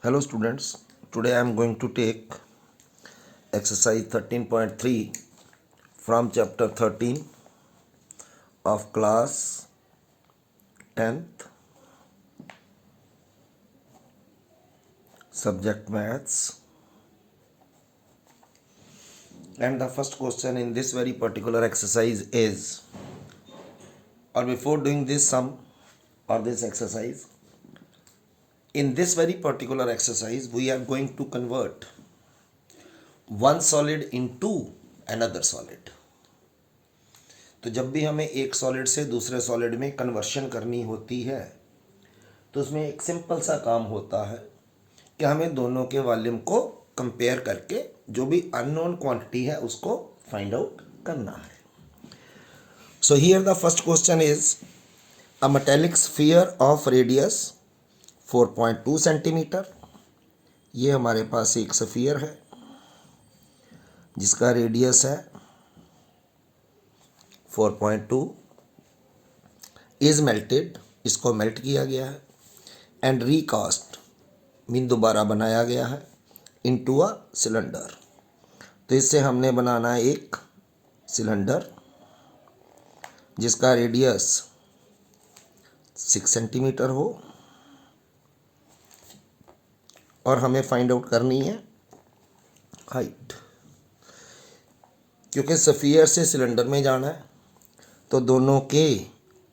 Hello students, today I am going to take exercise 13.3 from chapter 13 of class 10th, subject maths, and the first question in this very particular exercise is, or before doing this sum or this exercise, in this very particular exercise we are going to convert one solid into another solid. तो जब भी हमें एक solid से दूसरे solid में conversion करनी होती है तो उसमें एक सिंपल सा काम होता है कि हमें दोनों के वॉल्यूम को कंपेयर करके जो भी अननोन क्वांटिटी है उसको फाइंड आउट करना है. So here the first question is a metallic sphere of radius 4.2 centimetre. ये हमारे पास एक स्फीयर है जिसका रेडियस है 4.2 इज मेल्टेड. इसको मेल्ट किया गया है एंड रिकास्ट मीन दोबारा बनाया गया है इनटू अ सिलेंडर. तो इससे हमने बनाना है एक सिलेंडर जिसका रेडियस 6 सेंटीमीटर हो और हमें फाइंड आउट करनी है हाइट. क्योंकि स्फीयर से सिलेंडर में जाना है तो दोनों के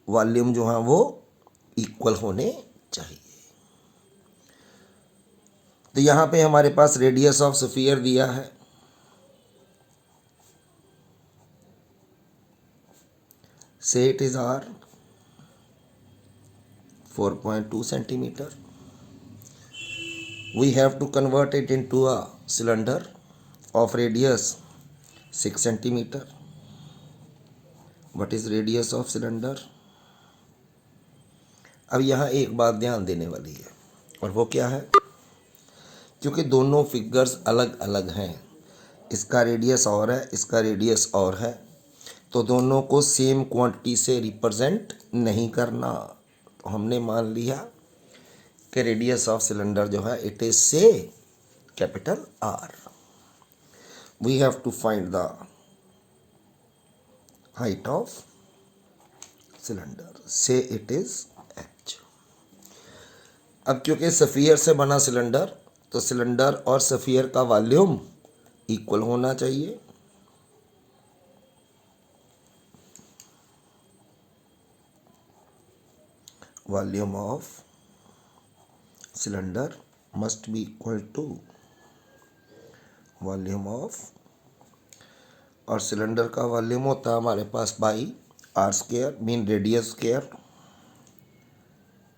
वॉल्यूम जो हैं वो इक्वल होने चाहिए. तो यहाँ पे हमारे पास रेडियस ऑफ स्फीयर दिया है say it is R 4.2 centimetre. We have to convert it into a cylinder of radius 6 centimetre. What is radius of cylinder. अब यहाँ एक बात ध्यान देने वाली है और वो क्या है, क्योंकि दोनों फिगर्स अलग अलग हैं, इसका रेडियस और है इसका रेडियस और है, तो दोनों को सेम क्वांटिटी से रिप्रेजेंट नहीं करना. तो हमने मान लिया कि रेडियस ऑफ सिलेंडर जो है it is say capital R. We have to find the height of cylinder say it is H. अब क्योंकि सफियर से बना सिलेंडर तो सिलेंडर और सफियर का वॉल्यूम इक्वल होना चाहिए. Volume of cylinder must be equal to volume of, और सिलेंडर का वॉल्यूम होता है हमारे पास pi r square mean radius square.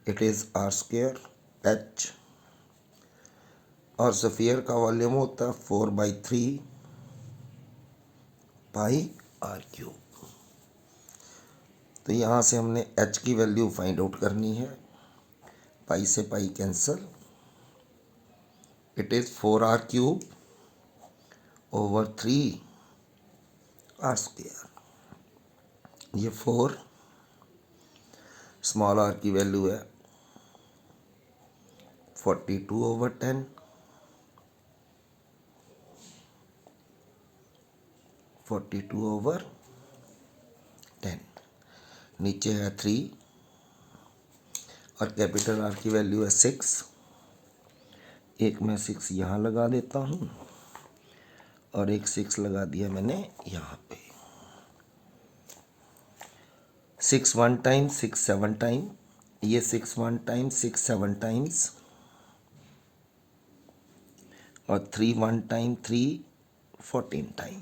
It is r square h. और सफियर का वॉल्यूम होता है 4/3 पाई आर क्यूब. तो यहाँ से हमने एच की वैल्यू फाइंड आउट करनी है. पाई से pi cancel. It is 4r cube over 3 R square. ये 4 स्मॉल आर की वैल्यू है 42/10. 42/10. नीचे है 3 और कैपिटल आर की वैल्यू है 6. एक मैं 6 यहाँ लगा देता हूँ और एक 6 लगा दिया मैंने यहाँ पे. 6 1 टाइम 6 7 टाइम, ये 6 1 टाइम 6 7 टाइम्स, और 3 1 टाइम 3 14 टाइम.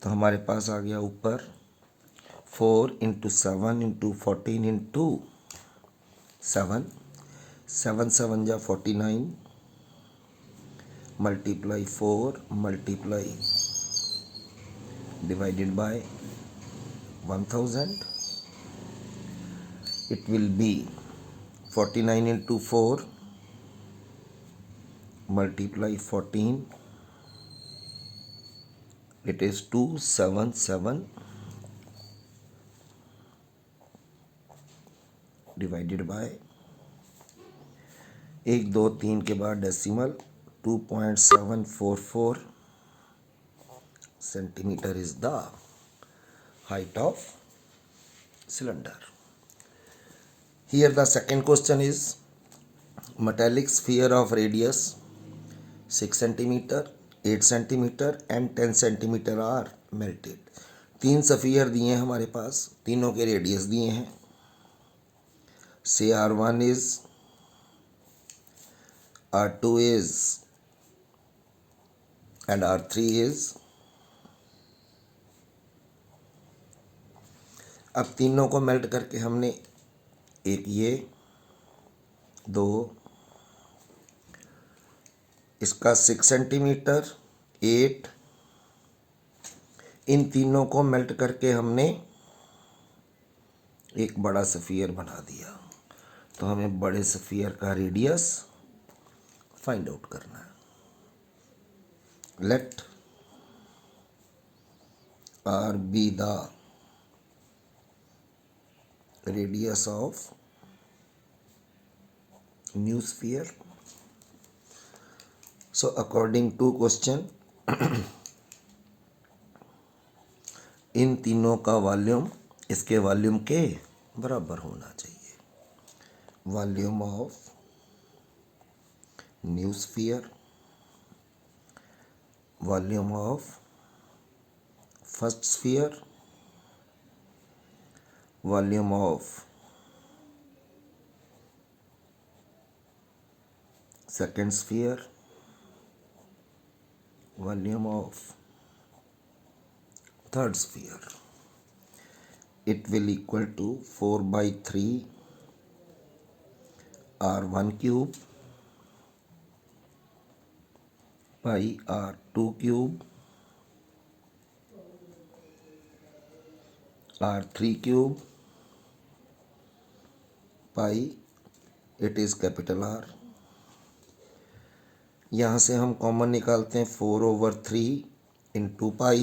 तो हमारे पास आ गया ऊपर 4 × 7 × 14 × 7. 7 7 जा 49 multiply 4 multiply divided by 1000. It will be 49 × 4 multiply 14. It is 277 divided by 1 2 3 के बाद decimal 2.744 centimetre is the height of cylinder. Here the second question is metallic sphere of radius 6 centimeter, 8 centimeter and 10 centimeter are melted. 3 sphere दिए हैं हमारे पास, तीनों के radius दिए हैं. Say R1 is, R2 is and R3 is. अब तीनों को मेल्ट करके हमने एक ये 2 इसका 6 सेंटीमीटर 8 इन तीनों को मेल्ट करके हमने एक बड़ा सफ़ियर बना दिया. तो हमें बड़े सफ़ियर का रेडियस फाइंड आउट करना है. Let R be the radius of new sphere. So according to question इन तीनों का वॉल्यूम इसके वॉल्यूम के बराबर होना चाहिए. Volume of new sphere, volume of first sphere, volume of second sphere, volume of third sphere. It will equal to 4/3 R1 cube by R2 cube R3 cube by it is capital R. यहाँ से हम common निकालते हैं 4/3 into pi.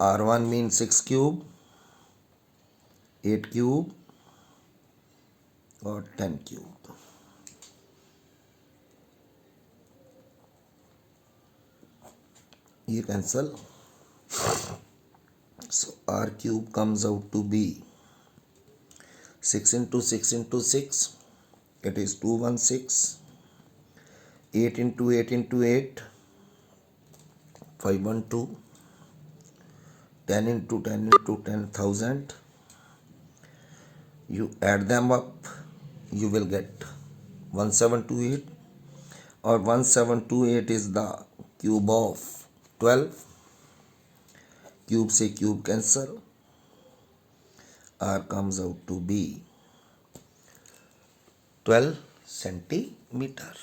R1 means 6 cube, 8 cube और 10 cube. ये cancel. So R cube comes out to be 6 into 6 into 6. It is 216. 8 into 8 into 8. 512. 10 into 10 into 10,000. You add them up, you will get 1728. Or 1728 is the cube of 12. Cube से cube cancel. R comes out to be 12 centimetre.